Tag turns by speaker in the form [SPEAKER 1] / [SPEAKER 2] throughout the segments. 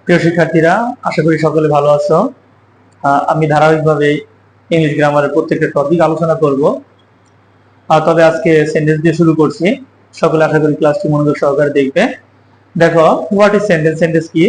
[SPEAKER 1] প্রিয় শিক্ষার্থীরা, আশা করি সকলে ভালো আছো। আমি ধারাবাহিকভাবে ইংলিশ গ্রামারের প্রত্যেকটা টপিক আলোচনা করব। তবে আজকে সেন্টেন্স দিয়ে শুরু করছি। সকলে আশা করি ক্লাসটি মনোযোগ সহকারে দেখবে। দেখো, হোয়াট ইজ সেন্টেন্স? সেন্টেন্স কি?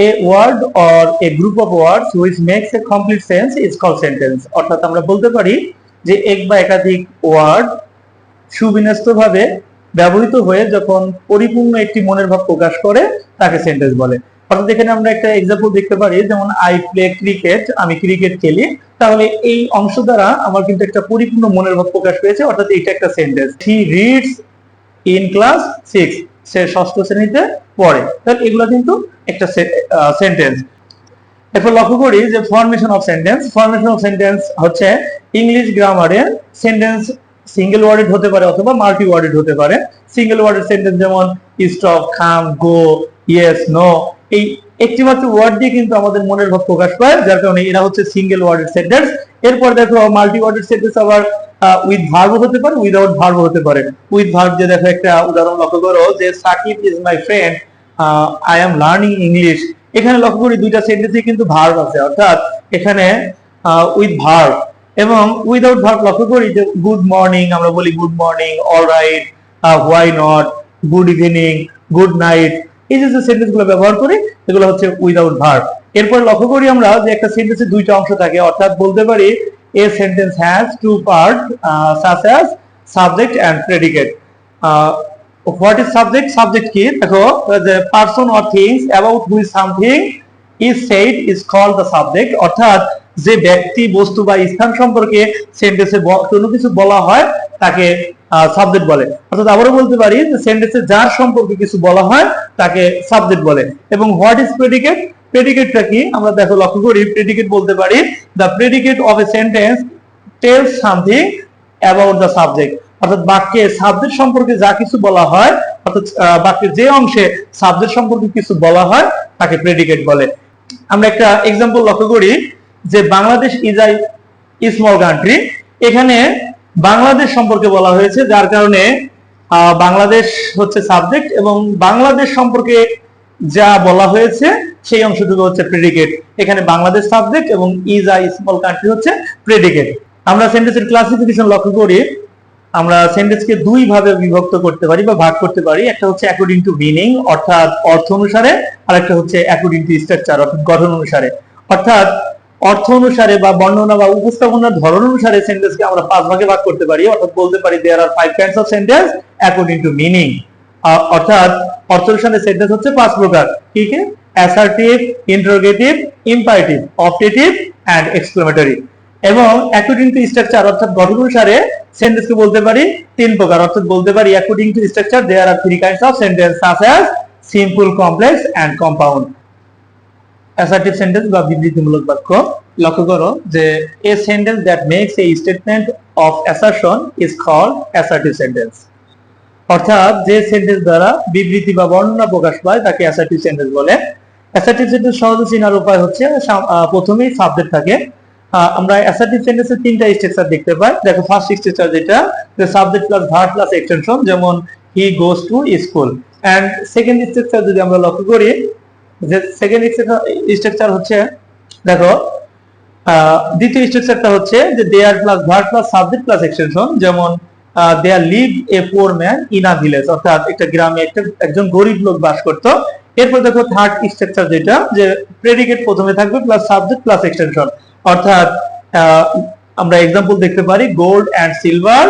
[SPEAKER 1] A word or a group of words which makes a complete sense is called sentence. অর্থাৎ আমরা বলতে পারি যে এক বা একাধিক ওয়ার্ড সুবিন্যস্তভাবে ব্যবহৃত হয়ে যখন পরিপূর্ণ একটি মনের ভাব প্রকাশ করে তাকে সেন্টেন্স বলে। অর্থাৎ এখানে আমরা একটা এক্সাম্পল দেখতে পারি, যেমন আই প্লে ক্রিকেট, আমি ক্রিকেট খেলি। তাহলে এই অংশ দ্বারা আমার কিন্তু একটা পরিপূর্ণ মনের ভাব প্রকাশ পেয়েছে, অর্থাৎ এটা একটা sentence. He reads in class 6, সে ষষ্ঠ শ্রেণীতে পড়ে। তাহলে এগুলো কিন্তু একটা সেন্টেন্স। এরপর লক্ষ্য করি যে formation of sentence. Formation of sentence হচ্ছে ইংলিশ গ্রামারে সেন্টেন্স সিঙ্গেল ওয়ার্ডেড হতে পারে অথবা মাল্টি ওয়ার্ডেড হতে পারে। সিঙ্গেল ওয়ার্ডেড সেন্টেন্স যেমন স্টপ, কাম, গো, ইয়েস, নো, এই একটি মাত্র ওয়ার্ড দিয়ে কিন্তু আমাদের মনের ভাব প্রকাশ পায়, যার কারণে এরা হচ্ছে সিঙ্গেল ওয়ার্ডেড সেন্টেন্স। এরপর দেখো মাল্টি ওয়ার্ডেড সেন্টেন্স আবার উইথ ভার্ব হতে পারে, উইদাউট ভার্ব হতে পারে। উইথ ভার্ব যে দেখো একটা উদাহরণ লক্ষ্য করো যে Sakib is my friend, I am learning English. এখানে লক্ষ্য করি দুইটা সেন্টেন্সে কিন্তু ভার্ব আছে, অর্থাৎ এখানে উইথ ভার্ব। এবং উইদাউট ভার্ব লক্ষ্য করি যে গুড মর্নিং, আমরা বলি good morning, alright, why not, good evening, good night. এই যে সেন্টেন্স গুলো ব্যবহার করি এগুলো হচ্ছে উইদাউট ভার্ব। এরপর লক্ষ্য করি আমরা যে একটা সেন্টেন্সে দুইটা অংশ থাকে, অর্থাৎ বলতে পারি a sentence has two parts such as subject and predicate. What is subject? Subject কি? দেখো, the person or things about which something is said is called the subject. অর্থাৎ যে ব্যক্তি, বস্তু বা স্থান সম্পর্কে সেন্টেন্সে কোনো কিছু বলা হয় তাকে সাবজেক্ট বলে। অর্থাৎ আবারও বলতে পারি যে সেন্টেন্সে যার সম্পর্কে কিছু বলা হয় তাকে সাবজেক্ট বলে। এবং হোয়াট ইজ প্রেডিকেট? প্রেডিকেটটা কি? আমরা দেখো লক্ষ্য করি প্রেডিকেট বলতে পারি the predicate of a sentence tells something about the subject. অর্থাৎ বাক্যে সাবজেক্ট সম্পর্কে যা কিছু বলা হয়, অর্থাৎ বাক্যের যে অংশে সাবজেক্ট সম্পর্কে কিছু বলা হয় তাকে প্রেডিকেট বলে। আমরা একটা এক্সাম্পল লক্ষ্য করি যে Bangladesh is a small country. এখানে বাংলাদেশ সম্পর্কে বলা হয়েছে, যার কারণে বাংলাদেশ হচ্ছে সাবজেক্ট এবং বাংলাদেশ সম্পর্কে যা বলা হয়েছে সেই অংশটুকু হচ্ছে প্রেডিকেট। এখানে বাংলাদেশ সাবজেক্ট এবং ইজ আ স্মল কান্ট্রি হচ্ছে প্রেডিকেট। আমরা সেন্টেন্সের ক্লাসিফিকেশন লক্ষ্য করি, আমরা সেন্টেন্সকে দুই ভাবে বিভক্ত করতে পারি বা ভাগ করতে পারি। একটা হচ্ছে অ্যাকর্ডিং টু মিনিং, অর্থাৎ অর্থ অনুসারে, আর একটা হচ্ছে অ্যাকর্ডিং টু স্ট্রাকচার, অর্থাৎ গঠন অনুসারে। অর্থাৎ অর্থ অনুসারে বা বর্ণনা বা উপস্থাপনার ধরন অনুসারে সেন্টেন্সকে আমরা পাঁচ ভাগে ভাগ করতে পারি। অর্থাৎ বলতে পারি there are 5 kinds of sentence according to meaning. অর্থাৎ অর্থ অনুসারে সেন্টেন্স হচ্ছে 5 প্রকার। কি কি? Assertive, interrogative, imperative, optative and exclamatory. এবং অ্যাকর্ডিং টু স্ট্রাকচার অর্থাৎ গঠন অনুসারে সেন্টেন্সকে বলতে পারি 3 প্রকার। অর্থাৎ বলতে পারি according to structure there are 3 kinds of sentence such as simple, complex and compound. Assertive sentence বা বিবৃতিমূলক বাক্য। লক্ষ্য করো যে a sentence that makes a statement of assertion is called assertive sentence. অর্থাৎ যে সেন্টেন্স দ্বারা বিবৃতি বা বর্ণনা প্রকাশ পায় তাকে অ্যাসার্টিভ সেন্টেন্স বলে। অ্যাসার্টিভ সেন্টেন্স সহজে চেনার উপায় হচ্ছে প্রথমেই সাবজেক্ট থাকে। আমরা অ্যাসার্টিভ সেন্টেন্সের 3টা স্ট্রাকচার দেখতে পাই। দেখো, ফার্স্ট স্ট্রাকচার যেটা যে subject plus verb plus extension, যেমন he goes to school. And second structure যদি আমরা লক্ষ্য করি যে সেকেন্ড স্ট্রাকচার হচ্ছে, দেখো দ্বিতীয় স্ট্রাকচারটা হচ্ছে যে there plus verb plus subject plus extension, যেমন there live a poor man in a village. অর্থাৎ একটা গ্রামে একজন গরিব লোক বাস করত। এরপর দেখো থার্ড স্ট্রাকচার যেটা যে প্রেডিকেট প্রথমে থাকবে প্লাস সাবজেক্ট প্লাস এক্সটেনশন। অর্থাৎ আমরা एग्जांपल দেখতে পারি gold and silver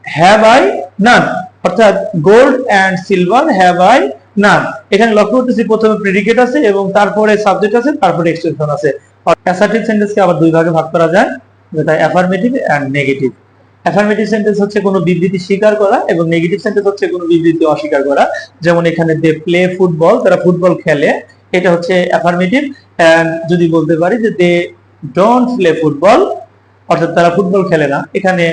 [SPEAKER 1] have I none. অর্থাৎ gold and silver have I none. এখানে লক্ষ্য করতেছি প্রথমে প্রেডিকেট আছে এবং তারপরে সাবজেক্ট আছে, তারপরে এক্সটেনশন আছে। অ্যাসার্টিভ সেন্টেন্সকে আবার দুই ভাগে ভাগ করা যায়, যেটা affirmative and negative. Affirmative sentence হচ্ছে কোনো বিবৃতি স্বীকার করা এবং নেগেটিভ সেন্টেন্স হচ্ছে কোনো বিবৃতি অস্বীকার করা। যেমন এখানে দে প্লে ফুটবল, তারা ফুটবল খেলে, এটা হচ্ছে অ্যাফার্মেটিভ। এন্ড যদি বলতে পারি যে দে ডোন্ট প্লে ফুটবল, অর্থাৎ তারা ফুটবল খেলে না, এখানে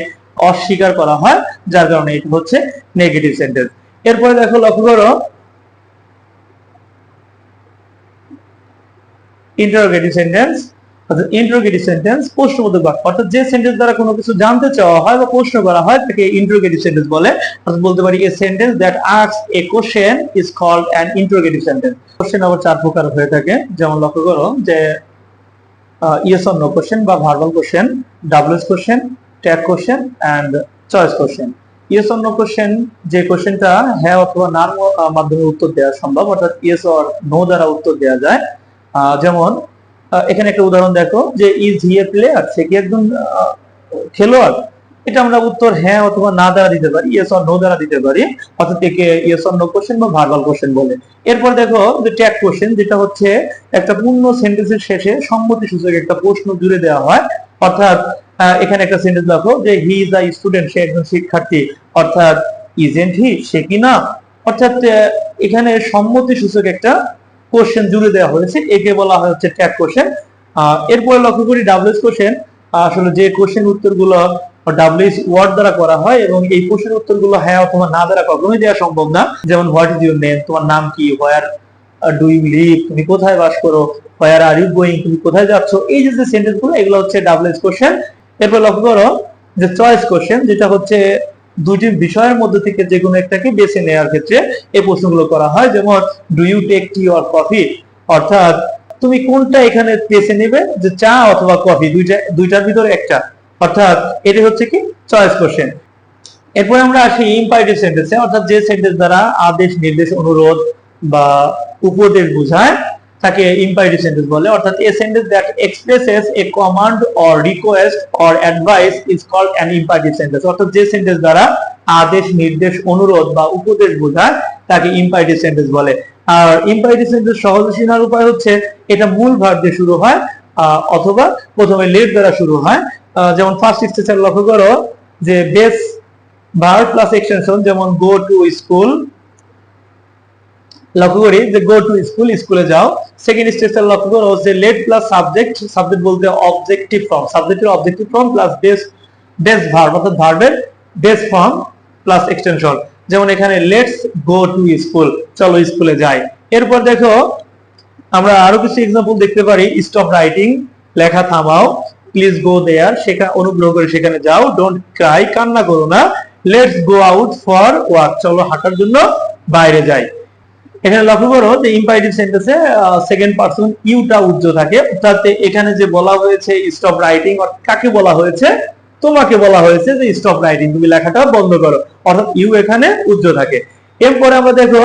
[SPEAKER 1] অস্বীকার করা হয়, যার কারণে এটা হচ্ছে নেগেটিভ সেন্টেন্স। এরপরে দেখো লক্ষ্য করো ইন্টারোগেটিভ সেন্টেন্স। ইন্টারোগেটিভ সেন্টেন্স প্রশ্নবোধক বাক্য, অর্থাৎ যে সেন্টেন্স দ্বারা কোনো কিছু জানতে চাওয়া হয় বা প্রশ্ন করা হয় তাকে ইন্টারোগেটিভ সেন্টেন্স বলে। অর্থাৎ বলতে পারি a sentence that asks a question is called an interrogative sentence. Question আবার চার প্রকার হয়ে থাকে, যেমন লক্ষ্য করো যে ইয়েস অর নো কোশ্চেন বা verbal question, WH question, tag question and choice question. Yes or no question যে কোশ্চেনটা হ্যাঁ অথবা নার মাধ্যমে উত্তর দেওয়া সম্ভব, অর্থাৎ ইয়েস অর নো দ্বারা উত্তর দেওয়া যায়। যেমন এখানে একটা উদাহরণ দেখো যে ইজ হি এ প্লেয়ার, সে কি একজন খেলোয়াড়, এটা আমরা উত্তর হ্যাঁ অথবা না দ্বারা দিতে পারি, ইয়েস অর নো দ্বারা দিতে পারি, অর্থাৎ একে ইয়েস অর নো কোশ্চেন বা ভার্বাল কোশ্চেন বলে। এরপর দেখো যে ট্যাগ কোশ্চেন, যেটা হচ্ছে একটা পূর্ণ সেন্টেন্সের শেষে সম্মতি সূচক একটা প্রশ্ন জুড়ে দেওয়া হয়। অর্থাৎ এখানে একটা সেন্টেন্স দেখো যে হি ইজ আ স্টুডেন্ট, সে একজন শিক্ষার্থী, অর্থাৎ ইজেন্ট হি, সে কি না, অর্থাৎ এখানে সম্মতি সূচক একটা কোশ্চেন জুড়ে দেওয়া হয়েছে, একে বলা হয় হচ্ছে ট্যাগ কোশ্চেন। এরপরে লক্ষ্য করি ডাবলএস কোশ্চেন, আসলে যে কোশ্চেন উত্তরগুলো ডাবলএস ওয়ার্ড দ্বারা করা হয় এবং এই প্রশ্নের উত্তরগুলো হ্যাঁ অথবা না দ্বারা কখনোই দেওয়া সম্ভব না। যেমন হোয়াট ইজ ইউর নেম, তোমার নাম কি, হোয়ার ডু ইউ লিভ, তুমি কোথায় বাস করো, হোয়ার আর ইউ গোয়িং, তুমি কোথায় যাচ্ছ, এই যে সেন্টেন্স গুলো এগুলো হচ্ছে ডাবলএস কোশ্চেন। এরপর লক্ষ্য করো যে চয়েস কোশ্চেন, যেটা হচ্ছে দুটি বিষয়ের মধ্যে থেকে যে কোনো একটাকে বেছে নেওয়ার ক্ষেত্রে এই প্রশ্নগুলো করা হয়। যেমন do you take tea or coffee, অর্থাৎ তুমি কোনটা এখানে বেছে নেবে, যে চা অথবা কফি, দুইটার ভিতরে একটা, অর্থাৎ এটি হচ্ছে কি চয়েস কোশ্চেন। এরপরে আমরা আসি ইম্পারেটিভ সেন্টেন্সে, অর্থাৎ যে সেন্টেন্স দ্বারা আদেশ, নির্দেশ, অনুরোধ বা উপদেশ বোঝায় তাকে ইম্পারেটিভ সেন্টেন্স বলে। অর্থাৎ a sentence that expresses a command or request or advice is called an imperative sentence. অর্থাৎ যে সেন্টেন্স দ্বারা আদেশ, নির্দেশ, অনুরোধ বা উপদেশ বোঝায় তাকে ইম্পারেটিভ সেন্টেন্স বলে। আর ইম্পারেটিভ সেন্টেন্স সহজে চেনার উপায় হচ্ছে এটা মূল ভার্ব দিয়ে শুরু হয় অথবা প্রথমে লেট দ্বারা শুরু হয়। যেমন ফার্স্ট স্ট্রাকচার লক্ষ্য করো যে বেস ভার্ব প্লাস এক্সটেনশন, যেমন গো টু স্কুল, লক্ষ্য করি যে গো টু স্কুল, স্কুলে যাও। সেকেন্ড স্ট্রাকচার লক্ষ্য করো যে লেট প্লাস সাবজেক্ট, সাবজেক্ট বলতে অবজেক্টিভ ফর্ম, সাবজেক্টের objective form plus base verb, অর্থাৎ ভার্বের বেস ফর্ম প্লাস এক্সটেনশন। যেমন এখানে লেটস গো টু স্কুল, চলো স্কুলে যাই। এরপর দেখো আমরা আরো কিছু এক্সাম্পল দেখতে পারি, স্টপ রাইটিং, লেখা থামাও, প্লিজ গো দেয়ার, সেখানে অনুগ্রহ করে সেখানে যাও, ডোন্ট ক্রাই, কান্না করো না, let's go out for walk, চলো হাঁটার জন্য বাইরে যাই। এখানে লক্ষ্য করো যে ইম্পারেটিভ সেন্টেন্সে সেকেন্ড পারসন ইউটা উজ্জ থাকে, অর্থাৎ এখানে যে বলা হয়েছে স্টপ রাইটিং, কাকে বলা হয়েছে, তোমাকে বলা হয়েছে যে স্টপ রাইটিং, তুমি লেখাটা বন্ধ করো, অর্থাৎ ইউ এখানে উজ্জ থাকে। এরপরে আমরা দেখো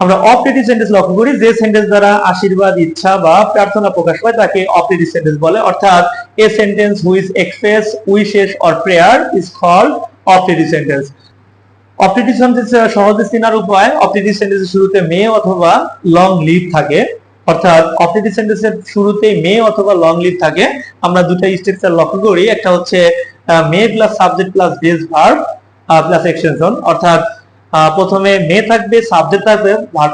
[SPEAKER 1] আমরা অপটেটিভ সেন্টেন্স লক্ষ্য করি, যে সেন্টেন্স দ্বারা আশীর্বাদ, ইচ্ছা বা প্রার্থনা প্রকাশ পায় তাকে অপটেটিভ সেন্টেন্স বলে। অর্থাৎ a sentence which express wishes or prayer is called optative sentence. Optative sentence সহজে চেনার উপায়, অপটেটিভ সেন্টেন্সের শুরুতে মে অথবা লং লিভ থাকে, অর্থাৎ অপটেটিভ সেন্টেন্সের শুরুতে মে অথবা লং লিভ থাকে। আমরা দুটো স্ট্রাকচার লক্ষ্য করি, একটা হচ্ছে may plus subject plus base verb plus extension, অর্থাৎ প্রথমে মে থাকবে, সাবজেক্ট থাকবে,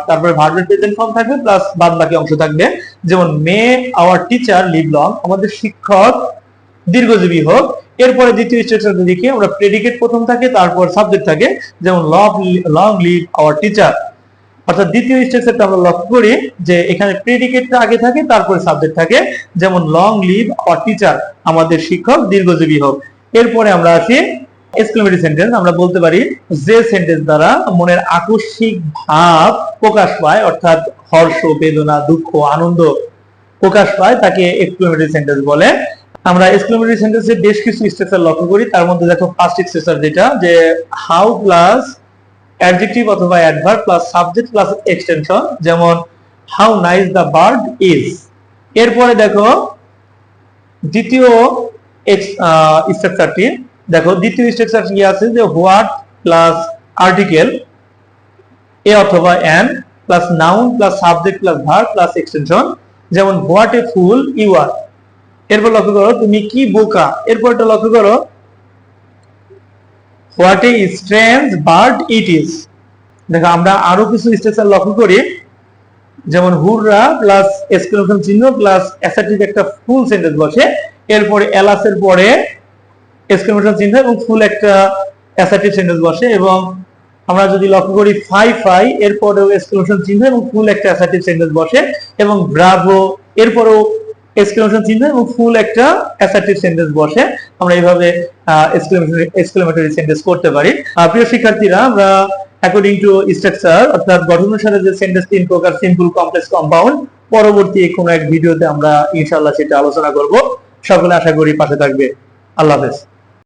[SPEAKER 1] তারপরে ভার্বের প্রেজেন্ট ফর্ম থাকবে প্লাস বাদ বাকি অংশ থাকবে। যেমন মে আওয়ার টিচার লিভ লং, আমাদের শিক্ষক দীর্ঘজীবী হোক। এরপরে দ্বিতীয় স্ট্রাকচার দেখি আমরা প্রেডিকেট প্রথম থাকে, তারপর সাবজেক্ট থাকে, যেমন লং লিভ আওয়ার টিচার। অর্থাৎ দ্বিতীয় স্ট্রাকচারটা আমরা লক্ষ্য করি যে এখানে প্রেডিকেটটা আগে থাকে, তারপরে সাবজেক্ট থাকে, যেমন লং লিভ আওয়ার টিচার, আমাদের শিক্ষক দীর্ঘজীবী হোক। এরপরে আমরা আসি এক্সক্লেমেটরি সেন্টেন্স, আমরা বলতে পারি যে সেন্টেন্স দ্বারা মনের আকস্মিক ভাব প্রকাশ পায়, অর্থাৎ হর্ষ, বেদনা, দুঃখ, আনন্দ প্রকাশ পায় তাকে এক্সক্লেমেটরি সেন্টেন্স বলে। আমরা এক্সক্লেমেটরি সেন্টেন্সে বেশ কিছু স্ট্রাকচার লক্ষ্য করি, তার মধ্যে দেখো ফার্স্ট স্ট্রাকচার যেটা যে হাউ প্লাস অ্যাডজেক্টিভ অথবা adverb plus subject plus extension, যেমন how nice the bird is. এরপরে দেখো দ্বিতীয় স্ট্রাকচারটি, দেখো দ্বিতীয় স্ট্রাকচার কি আছে যে হোয়াট প্লাস আর্টিকেল এ অথবা an plus noun plus subject plus verb plus extension, যেমন what a fool you are. এরপর লক্ষ্য করো তুমি কি বোকা, এরপরটা লক্ষ্য করো what a strange bird it is. দেখো আমরা আরো কিছু স্ট্রাকচার লক্ষ্য করি, যেমন হুররা প্লাস এক্সক্লেমেশন চিহ্ন প্লাস অ্যাসার্টিভ একটা ফুল সেন্টেন্স বসে, এরপরে এলাসের পরে এক্সক্লেমেশন চিহ্ন এবং ফুল একটা অ্যাসার্টিভ সেন্টেন্স বসে। এবং আমরা যদি লক্ষ্য করি ফাই ফাই, এরপরেও এক্সক্লেমেশন চিহ্ন এবং ফুল একটা অ্যাসার্টিভ সেন্টেন্স বসে। এবং ব্রাভো, এরপরেও এক্সক্লেমেশন চিহ্ন এবং ফুল একটা অ্যাসার্টিভ সেন্টেন্স বসে আমরা এইভাবে এক্সক্লেমেটরি সেন্টেন্স করতে পারি। প্রিয় শিক্ষার্থীরা, আমরা অ্যাকর্ডিং টু স্ট্রাকচার অর্থাৎ গঠন অনুসারে যে সেন্টেন্স তিন প্রকার, সিম্পল, কমপ্লেক্স, কম্পাউন্ড, পরবর্তী কোনো এক ভিডিওতে আমরা ইনশাআল্লাহ সেটা আলোচনা করব। সকলে আশা করি পাশে থাকবে। আল্লাহ হাফেজ।